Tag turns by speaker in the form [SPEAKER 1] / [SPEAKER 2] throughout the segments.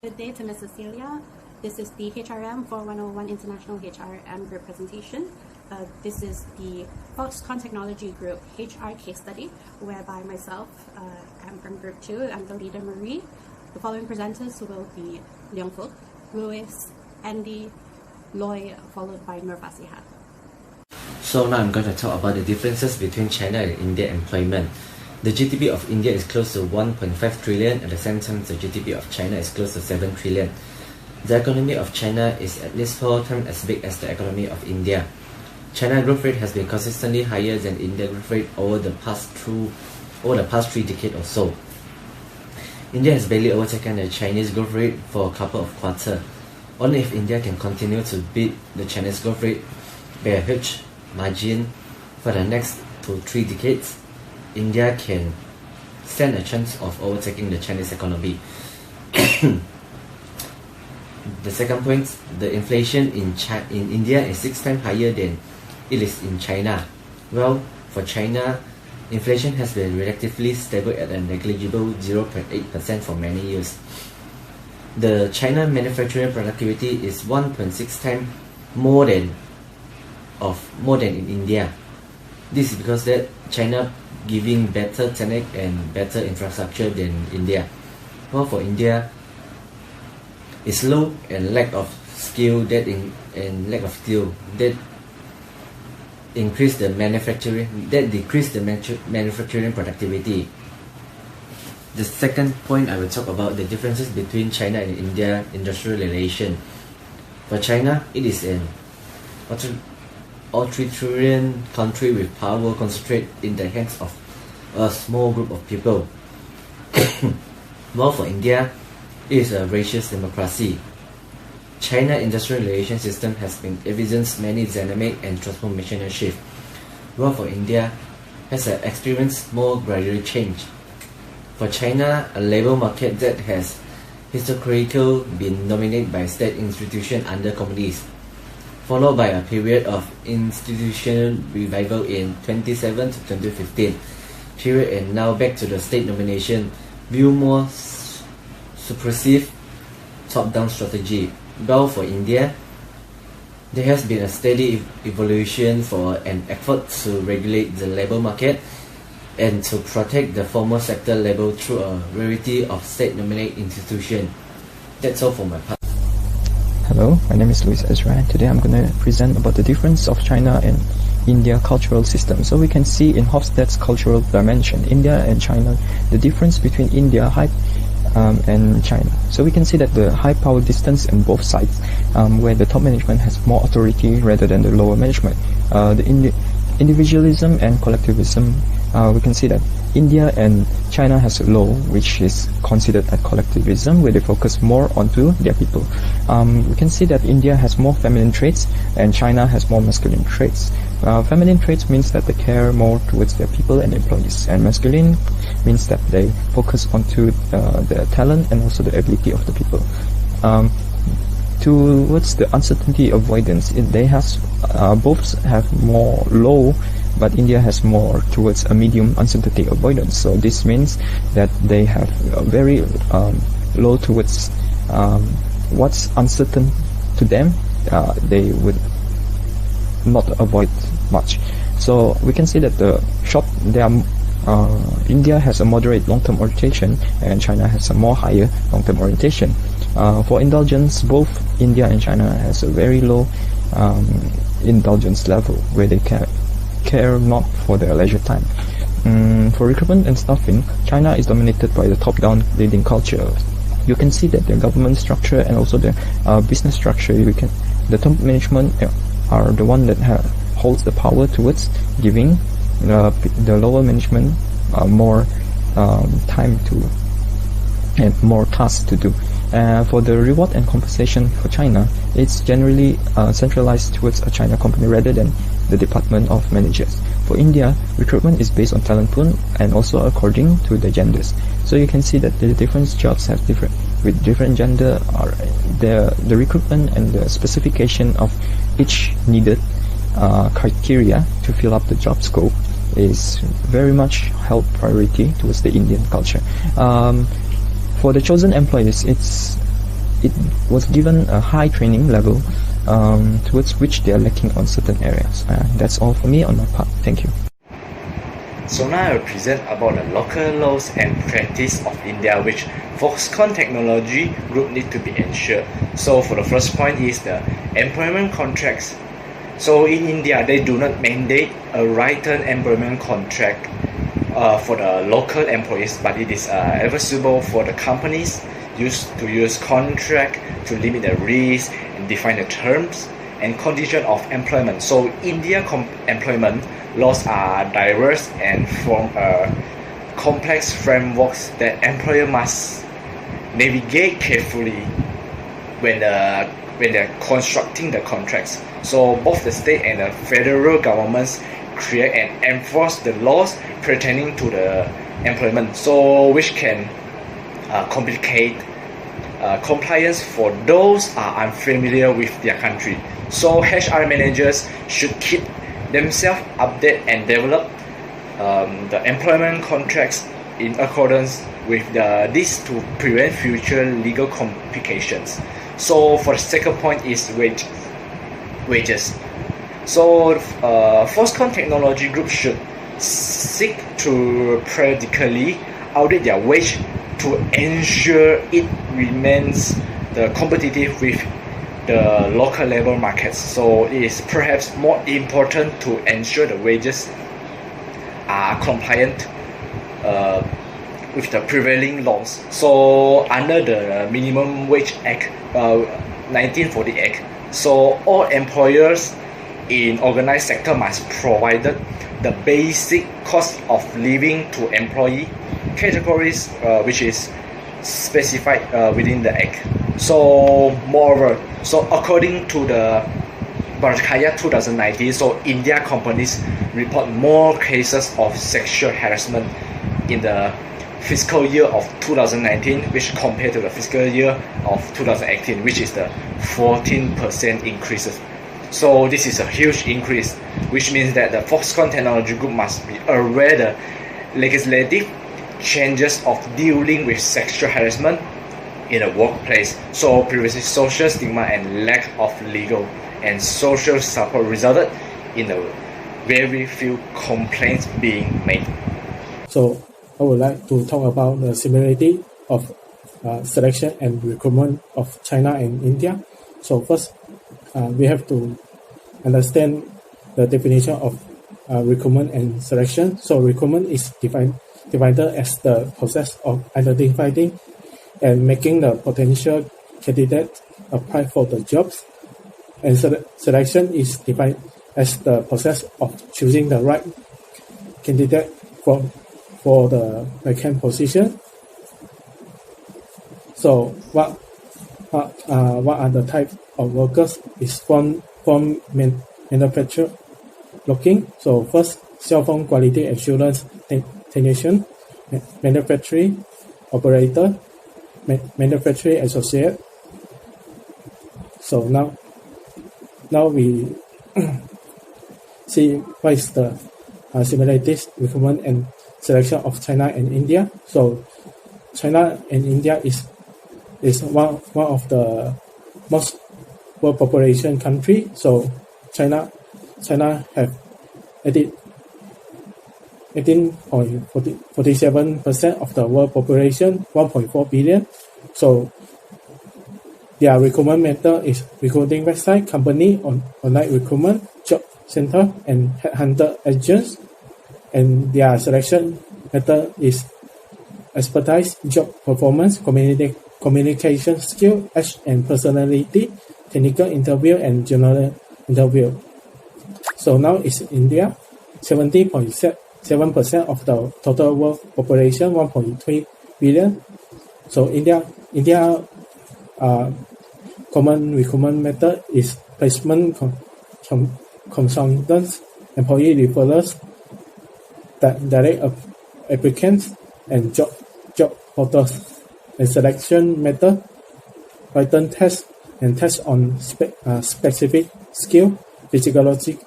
[SPEAKER 1] Good day to Ms. Cecilia. This is the HRM4101 International HRM Group presentation. This is the Foxconn Technology Group HR case study, whereby myself, I'm from Group 2, I'm the leader Marie. The following presenters will be Leong Phuc, Louis, Andy, Loy, followed by Nur Fasiha.
[SPEAKER 2] So now I'm going to talk about the differences between China and India employment. The GDP of India is close to 1.5 trillion, at the same time the GDP of China is close to 7 trillion. The economy of China is at least 4 times as big as the economy of India. China growth rate has been consistently higher than India growth rate over the past 3 decades or so. India has barely overtaken the Chinese growth rate for a couple of quarters. Only if India can continue to beat the Chinese growth rate by a huge margin for the next 2 to 3 decades, India can stand a chance of overtaking the Chinese economy. The second point, the inflation in India is 6 times higher than it is in China. Well, for China, inflation has been relatively stable at a negligible 0.8% for many years. The China manufacturing productivity is 1.6 times more than in India. This is because that China giving better technique and better infrastructure than India. Well, for India, it's low and lack of skill that increase the manufacturing, that decrease the manufacturing productivity. The second point I will talk about the differences between China and India industrial relation. For China, it is an authoritarian country with power concentrated in the hands of a small group of people. While for India, it is a racist democracy. China industrial relation system has been evidenced many dynamic and transformational shifts, while for India has experienced more gradual change. For China, a labor market that has historically been dominated by state institutions under communists, followed by a period of institutional revival in 2007 to 2015 period, and now back to the state domination, view more suppressive top-down strategy. Well, for India, there has been a steady evolution for an effort to regulate the labor market and to protect the formal sector labor through a variety of state-dominated institutions. That's all for my part.
[SPEAKER 3] Hello, my name is Louis Ezra. Today I'm going to present about the difference of China and India cultural system. So we can see in Hofstede's cultural dimension, India and China, the difference between India and China. So we can see that the high power distance in both sides, where the top management has more authority rather than the lower management. The individualism and collectivism, we can see that India and China has a law which is considered as collectivism, where they focus more onto their people. We can see that India has more feminine traits and China has more masculine traits. Feminine traits means that they care more towards their people and employees, and masculine means that they focus onto their talent and also the ability of the people. Towards the uncertainty avoidance, they both have more low, but India has more towards a medium uncertainty avoidance. So this means that they have very low towards what's uncertain to them. They would not avoid much. So we can see that India has a moderate long-term orientation and China has a more higher long-term orientation. For indulgence, both India and China has a very low indulgence level, where they care not for their leisure time. For recruitment and staffing, China is dominated by the top-down leading culture. You can see that the government structure and also the business structure, the top management are the one that holds the power towards giving the lower management more time to and more tasks to do. For the reward and compensation for China, it's generally centralized towards a China company rather than the department of managers. For India, recruitment is based on talent pool and also according to the genders. So you can see that the different jobs have different gender. The recruitment and the specification of each needed criteria to fill up the job scope is very much held priority towards the Indian culture. For the chosen employees, it's it was given a high training level towards which they are lacking on certain areas. That's all for me on my part. Thank you.
[SPEAKER 2] So now I will present about the local laws and practice of India which Foxconn Technology Group need to be ensured. So for the first point is the employment contracts. So in India, they do not mandate a written employment contract for the local employees, but it is advisable for the companies to use contract to limit the risk and define the terms and condition of employment. So India employment laws are diverse and form a complex frameworks that employer must navigate carefully when they're constructing the contracts. So both the state and the federal governments create and enforce the laws pertaining to the employment, so which can complicate compliance for those unfamiliar with their country. So HR managers should keep themselves updated and develop the employment contracts in accordance with this to prevent future legal complications. So for the second point is wages. So Foxconn Technology Group should seek to periodically audit their wage to ensure it remains competitive with the local labor markets. So it is perhaps more important to ensure the wages are compliant with the prevailing laws. So under the Minimum Wage Act 1940 Act, so all employers in organized sector must provide the basic cost of living to employee categories which is specified within the act. So moreover, so according to the Barakaya 2019, so India companies report more cases of sexual harassment in the fiscal year of 2019 which compared to the fiscal year of 2018, which is the 14% increases. So this is a huge increase, which means that the Foxconn Technology Group must be aware the legislative changes of dealing with sexual harassment in the workplace. So previously, social stigma and lack of legal and social support resulted in a very few complaints being made.
[SPEAKER 4] So I would like to talk about the similarity of selection and recruitment of China and India. So first, we have to understand the definition of recruitment and selection. So recruitment is defined as the process of identifying and making the potential candidate apply for the jobs. And selection is defined as the process of choosing the right candidate for the vacant position. So what are the types of workers is from manufacturer looking. So first, cell phone quality assurance technician, manufacturing operator, manufacturing associate. So now we see what is the similarities, recruitment and selection of China and India. So China and India is one of the most world population country. So China have 18.47% of the world population, 1.4 billion. So their recruitment method is recruiting website, company, online recruitment, job center, and headhunter agents. And their selection method is expertise, job performance, communication skill, edge and personality, technical interview, and general interview. So now it's India, 70.7% of the total world population, 1.3 billion. So India common recruitment method is placement consultants, employee referrals, direct applicants, and job portals. And selection method, written test and test on specific skill, physiological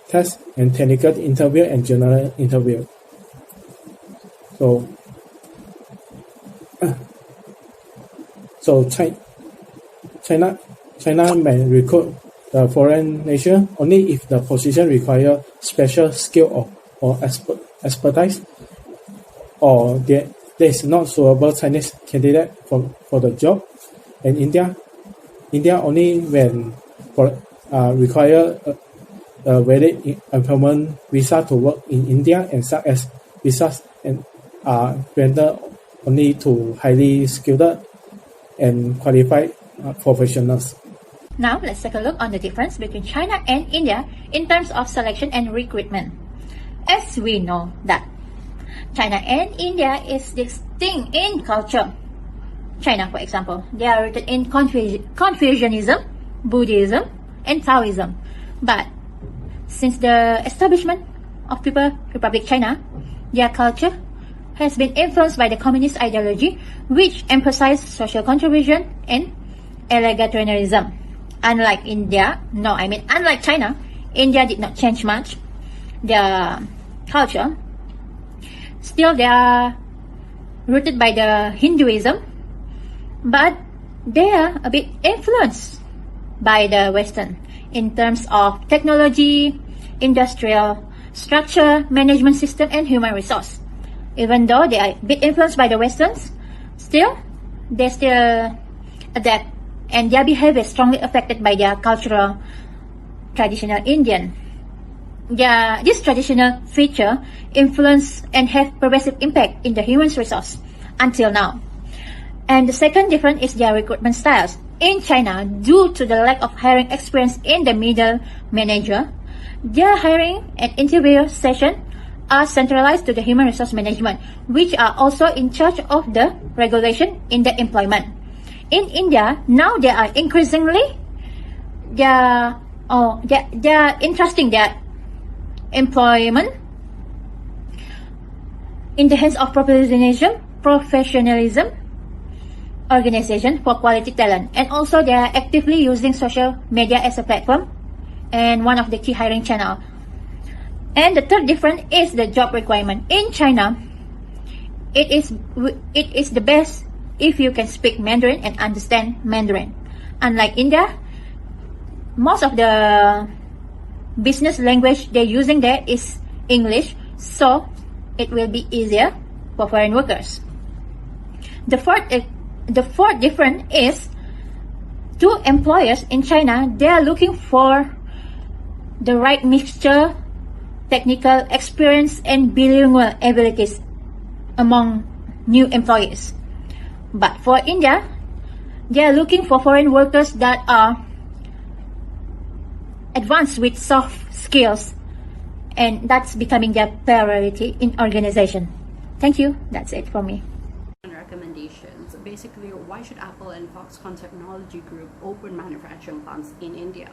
[SPEAKER 4] test, and technical interview and general interview. So China may recruit the foreign nation only if the position require special skill or expertise, or there is not suitable Chinese candidate for the job. And India only when require a valid employment visa to work in India, and such as visas and are granted only to highly skilled and qualified professionals.
[SPEAKER 5] Now let's take a look on the difference between China and India in terms of selection and recruitment. As we know that China and India is distinct in culture. China, for example, they are rooted in Confucianism, Buddhism, and Taoism. But since the establishment of People's Republic China, their culture has been influenced by the communist ideology, which emphasized social contribution and egalitarianism. Unlike China, India did not change much their culture. Still, they are rooted by the Hinduism, but they are a bit influenced by the Western in terms of technology, industrial structure, management system, and human resource. Even though they are a bit influenced by the Westerns, they still adapt, and their behavior is strongly affected by their cultural traditional Indian. This traditional feature influence and have pervasive impact in the human resource until now. And the second difference is their recruitment styles. In China, due to the lack of hiring experience in the middle manager, their hiring and interview session are centralized to the human resource management, which are also in charge of the regulation in the employment. In India, now they are increasingly they are entrusting their employment in the hands of professionalism organization for quality talent, and also they are actively using social media as a platform and one of the key hiring channel. And the third difference is the job requirement. In China, it is the best if you can speak Mandarin and understand Mandarin. Unlike India, most of the business language they're using there is English, so it will be easier for foreign workers. The fourth difference is, to employers in China, they are looking for the right mixture, technical experience, and bilingual abilities among new employees. But for India, they are looking for foreign workers that are advanced with soft skills, and that's becoming their priority in organization. Thank you. That's it for me.
[SPEAKER 1] Recommendations. Basically, why should Apple and Foxconn Technology Group open manufacturing plants in India?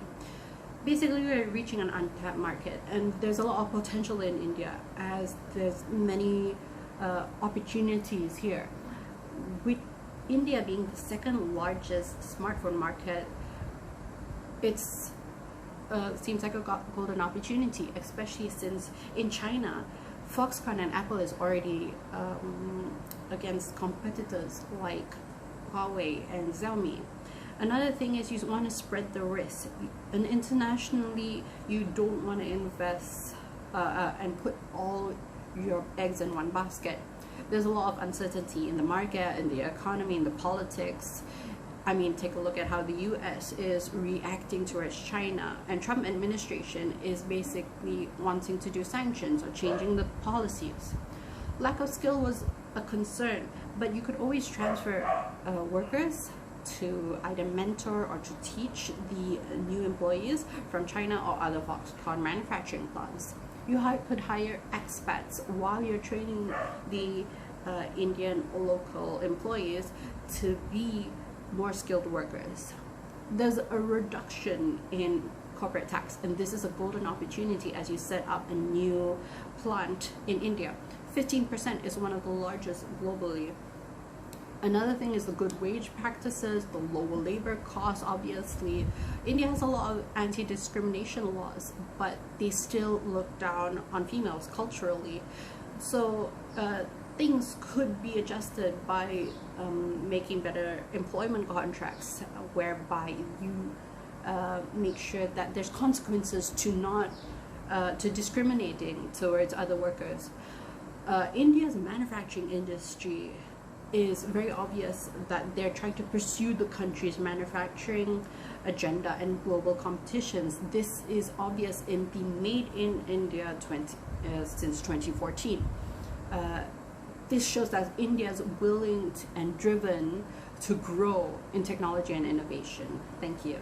[SPEAKER 1] Basically, we're reaching an untapped market, and there's a lot of potential in India, as there's many opportunities here. With India being the second largest smartphone market, it's seems like a golden opportunity, especially since in China, Foxconn and Apple is already against competitors like Huawei and Xiaomi. Another thing is, you want to spread the risk, and internationally you don't want to invest and put all your eggs in one basket. There's a lot of uncertainty in the market, in the economy, in the politics. I mean, take a look at how the US is reacting towards China, and Trump administration is basically wanting to do sanctions or changing the policies. Lack of skill was a concern, but you could always transfer workers to either mentor or to teach the new employees from China or other Foxconn manufacturing plants. You could hire expats while you're training the Indian local employees to be more skilled workers. There's a reduction in corporate tax, and this is a golden opportunity as you set up a new plant in India. 15% is one of the largest globally. Another thing is the good wage practices, the lower labor costs. Obviously, India has a lot of anti-discrimination laws, but they still look down on females culturally. So things could be adjusted by making better employment contracts, whereby you make sure that there's consequences to not to discriminating towards other workers. India's manufacturing industry is very obvious that they're trying to pursue the country's manufacturing agenda and global competitions. This is obvious in the Made in India since 2014. This shows that India is willing and driven to grow in technology and innovation. Thank you.